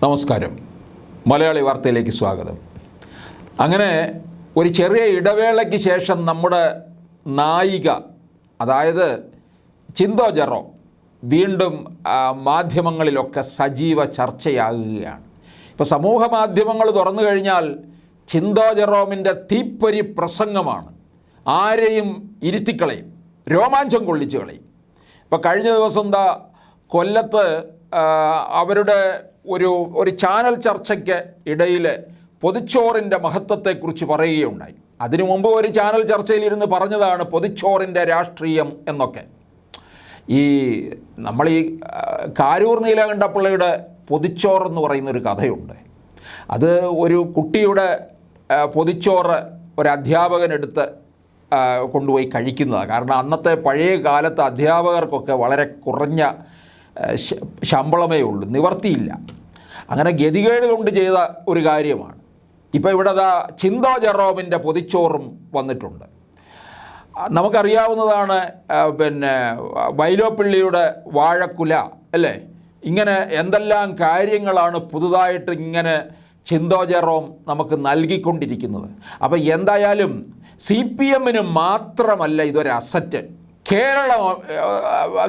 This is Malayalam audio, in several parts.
നമസ്കാരം. മലയാളി വാർത്തയിലേക്ക് സ്വാഗതം. അങ്ങനെ ഒരു ചെറിയ ഇടവേളയ്ക്ക് ശേഷം നമ്മുടെ നായിക, അതായത് ചിന്തോ ജെറോം, വീണ്ടും മാധ്യമങ്ങളിലൊക്കെ സജീവ ചർച്ചയാകുകയാണ്. ഇപ്പോൾ സമൂഹ മാധ്യമങ്ങൾ തുറന്നു കഴിഞ്ഞാൽ ചിന്തോ ജെറോമിൻ്റെ തീപ്പൊരി പ്രസംഗമാണ്. ആരെയും ഇരുത്തിക്കളയും, രോമാഞ്ചം കൊള്ളിച്ചു കളയും. ഇപ്പോൾ കഴിഞ്ഞ ദിവസം കൊല്ലത്ത് അവരുടെ ഒരു ചാനൽ ചർച്ചയ്ക്ക് ഇടയിൽ പൊതിച്ചോറിൻ്റെ മഹത്വത്തെക്കുറിച്ച് പറയുകയുണ്ടായി. അതിനു മുമ്പ് ഒരു ചാനൽ ചർച്ചയിലിരുന്ന് പറഞ്ഞതാണ് പൊതിച്ചോറിൻ്റെ രാഷ്ട്രീയം എന്നൊക്കെ. നമ്മൾ കാരൂർ നീലകണ്ഠപിള്ളയുടെ പൊതിച്ചോറെന്ന് പറയുന്നൊരു കഥയുണ്ട്. അത് ഒരു കുട്ടിയുടെ പൊതിച്ചോറ് ഒരു അധ്യാപകനെടുത്ത് കൊണ്ടുപോയി കഴിക്കുന്നതാണ്. കാരണം അന്നത്തെ പഴയ കാലത്ത് അധ്യാപകർക്കൊക്കെ വളരെ കുറഞ്ഞ ശമ്പളമേ ഉള്ളൂ, നിവർത്തിയില്ല. അങ്ങനെ ഗതികേട് കൊണ്ട് ചെയ്ത ഒരു കാര്യമാണ്. ഇപ്പോൾ ഇവിടെ ചിന്തോ ജെറോമിൻ്റെ പൊതിച്ചോറും വന്നിട്ടുണ്ട്. നമുക്കറിയാവുന്നതാണ് വൈലോപ്പിള്ളിയുടെ വാഴക്കുല, അല്ലേ? ഇങ്ങനെ എന്തെല്ലാം കാര്യങ്ങളാണ് പുതുതായിട്ട് ഇങ്ങനെ ചിന്തോ ജെറോം നമുക്ക് നൽകിക്കൊണ്ടിരിക്കുന്നത്. അപ്പോൾ എന്തായാലും CPM മാത്രമല്ല ഇതൊരു അസറ്റ്,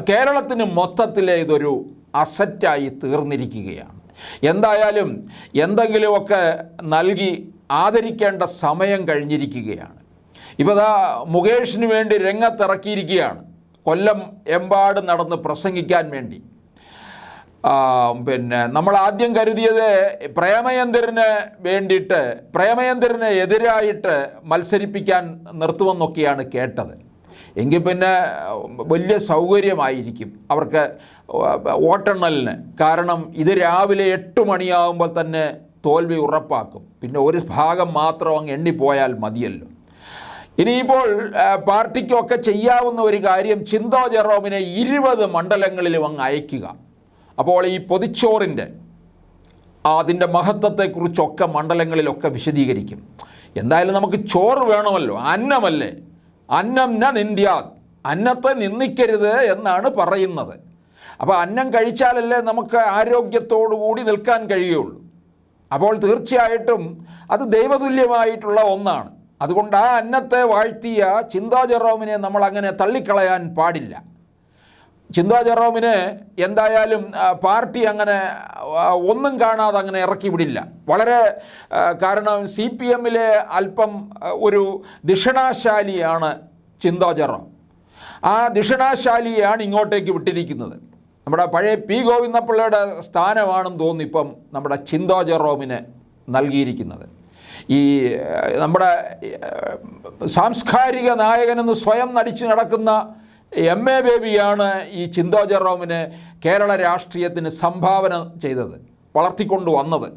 കേരളത്തിന് മൊത്തത്തിലെ ഇതൊരു അസറ്റായി തീർന്നിരിക്കുകയാണ്. എന്തായാലും എന്തെങ്കിലുമൊക്കെ നൽകി ആദരിക്കേണ്ട സമയം കഴിഞ്ഞിരിക്കുകയാണ്. ഇപ്പോൾ മുകേഷിന് വേണ്ടി രംഗത്തിറക്കിയിരിക്കുകയാണ്, കൊല്ലം എമ്പാട് നടന്ന് പ്രസംഗിക്കാൻ വേണ്ടി. നമ്മൾ ആദ്യം കരുതിയത് പ്രേമചന്ദ്രന് എതിരായിട്ട് മത്സരിപ്പിക്കാൻ നിർത്തുമെന്നൊക്കെയാണ് കേട്ടത്. എങ്കിൽ പിന്നെ വലിയ സൗകര്യമായിരിക്കും അവർക്ക് വോട്ടെണ്ണലിന്. കാരണം ഇത് രാവിലെ 8 മണിയാകുമ്പോൾ തന്നെ തോൽവി ഉറപ്പാക്കും. പിന്നെ ഒരു ഭാഗം മാത്രം അങ്ങ് എണ്ണിപ്പോയാൽ മതിയല്ലോ. ഇനിയിപ്പോൾ പാർട്ടിക്കൊക്കെ ചെയ്യാവുന്ന ഒരു കാര്യം ചിന്തോ ജെറോമിനെ 20 മണ്ഡലങ്ങളിലും അങ്ങ് അയക്കുക. അപ്പോൾ ഈ പൊതിച്ചോറിൻ്റെ അതിൻ്റെ മഹത്വത്തെക്കുറിച്ചൊക്കെ മണ്ഡലങ്ങളിലൊക്കെ വിശദീകരിക്കും. എന്തായാലും നമുക്ക് ചോറ് വേണമല്ലോ, അന്നമല്ലേ, അന്നം ന നിന്ദ്യാത്, അന്നത്തെ നിന്ദിക്കരുത് എന്നാണ് പറയുന്നത്. അപ്പോൾ അന്നം കഴിച്ചാലല്ലേ നമുക്ക് ആരോഗ്യത്തോടുകൂടി നിൽക്കാൻ കഴിയുള്ളൂ. അപ്പോൾ തീർച്ചയായിട്ടും അത് ദൈവതുല്യമായിട്ടുള്ള ഒന്നാണ്. അതുകൊണ്ട് ആ അന്നത്തെ വാഴ്ത്തിയ ചിന്തോ ജെറോമിനെ നമ്മൾ അങ്ങനെ തള്ളിക്കളയാൻ പാടില്ല. ചിന്തോ ജെറോമിന് എന്തായാലും പാർട്ടി അങ്ങനെ ഒന്നും കാണാതെ അങ്ങനെ ഇറക്കി വിടില്ല. കാരണം CPM അല്പം ഒരു ദിഷണാശാലിയാണ് ചിന്തോ ജെറോം. ആ ദിഷണാശാലിയാണ് ഇങ്ങോട്ടേക്ക് വിട്ടിരിക്കുന്നത്. നമ്മുടെ പഴയ P ഗോവിന്ദപിള്ളയുടെ സ്ഥാനമാണെന്ന് തോന്നുന്നു ഇപ്പം നമ്മുടെ ചിന്തോ ജെറോമിന് നൽകിയിരിക്കുന്നത്. നമ്മുടെ സാംസ്കാരിക നായകനെന്ന് സ്വയം നടിച്ചു നടക്കുന്ന MA ബേബിയാണ് ഈ ചിന്തോ ജെറോമിന് കേരള രാഷ്ട്രീയത്തിന് സംഭാവന ചെയ്തത്, വളർത്തിക്കൊണ്ടു വന്നത്.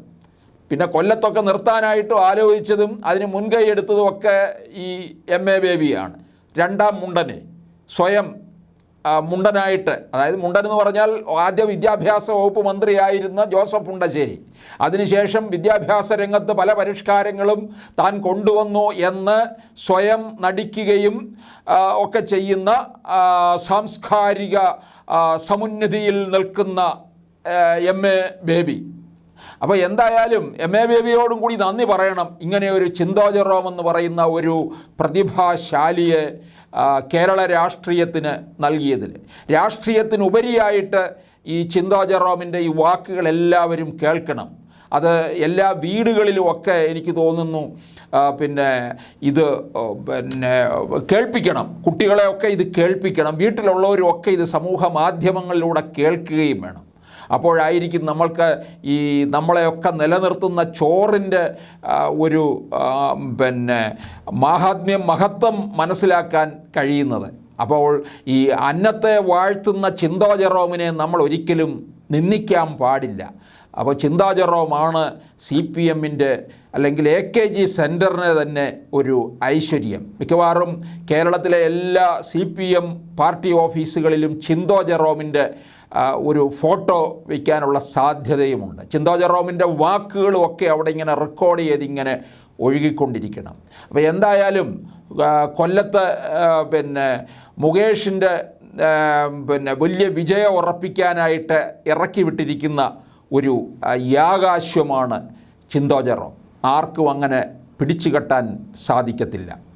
പിന്നെ കൊല്ലത്തൊക്കെ നിർത്താനായിട്ടും ആലോചിച്ചതും അതിന് മുൻകൈ എടുത്തതും ഒക്കെ ഈ MA ബേബിയാണ്. രണ്ടാം മുണ്ടനെ സ്വയം മുണ്ടനായിട്ട്, അതായത് മുണ്ടനെന്ന് പറഞ്ഞാൽ ആദ്യ വിദ്യാഭ്യാസ വകുപ്പ് മന്ത്രിയായിരുന്ന ജോസഫ് മുണ്ടശ്ശേരി, അതിനുശേഷം വിദ്യാഭ്യാസ രംഗത്ത് പല പരിഷ്കാരങ്ങളും താൻ കൊണ്ടുവന്നു എന്ന് സ്വയം നടിക്കുകയും ഒക്കെ ചെയ്യുന്ന സാംസ്കാരിക സമുന്നതിയിൽ നിൽക്കുന്ന MA ബേബി. അപ്പോൾ എന്തായാലും MA ബേബിയോടും കൂടി നന്ദി പറയണം, ഇങ്ങനെ ഒരു ചിന്തോ ജെറോം എന്ന് പറയുന്ന ഒരു പ്രതിഭാശാലിയെ കേരള രാഷ്ട്രീയത്തിന് നൽകിയതിൽ. രാഷ്ട്രീയത്തിനുപരിയായിട്ട് ഈ ചിന്തോ ജെറോമിൻ്റെ ഈ വാക്കുകൾ എല്ലാവരും കേൾക്കണം. അത് എല്ലാ വീടുകളിലുമൊക്കെ എനിക്ക് തോന്നുന്നു ഇത് കേൾപ്പിക്കണം. കുട്ടികളെയൊക്കെ ഇത് കേൾപ്പിക്കണം. വീട്ടിലുള്ളവരുമൊക്കെ ഇത് സമൂഹ മാധ്യമങ്ങളിലൂടെ കേൾക്കുകയും വേണം. അപ്പോഴായിരിക്കും നമ്മൾക്ക് നമ്മളെയൊക്കെ നിലനിർത്തുന്ന ചോറിൻ്റെ ഒരു മഹത്വം മനസ്സിലാക്കാൻ കഴിയുന്നത്. അപ്പോൾ ഈ അന്നത്തെ വാഴ്ത്തുന്ന ചിന്തോ ജെറോമിനെ നമ്മൾ ഒരിക്കലും നിന്ദിക്കാൻ പാടില്ല. അപ്പോൾ ചിന്തോ ജെറോമാണ് CPM അല്ലെങ്കിൽ AKG സെൻറ്ററിന് തന്നെ ഒരു ഐശ്വര്യം. മിക്കവാറും കേരളത്തിലെ എല്ലാ CPM പാർട്ടി ഓഫീസുകളിലും ചിന്തോ ജെറോമിൻ്റെ ഒരു ഫോട്ടോ വയ്ക്കാനുള്ള സാധ്യതയുമുണ്ട്. ചിന്തോ ജെറോമിൻ്റെ വാക്കുകളും ഒക്കെ അവിടെ ഇങ്ങനെ റെക്കോർഡ് ചെയ്തിങ്ങനെ ഒഴുകിക്കൊണ്ടിരിക്കണം. അപ്പോൾ എന്തായാലും കൊല്ലത്ത് മുകേഷിൻ്റെ വലിയ വിജയം ഉറപ്പിക്കാനായിട്ട് ഇറക്കി വിട്ടിരിക്കുന്ന ഒരു യാഗാശ്വമാണ് ചിന്തോ ജെറോം. ആർക്കും അങ്ങനെ പിടിച്ചു കെട്ടാൻ സാധിക്കത്തില്ല.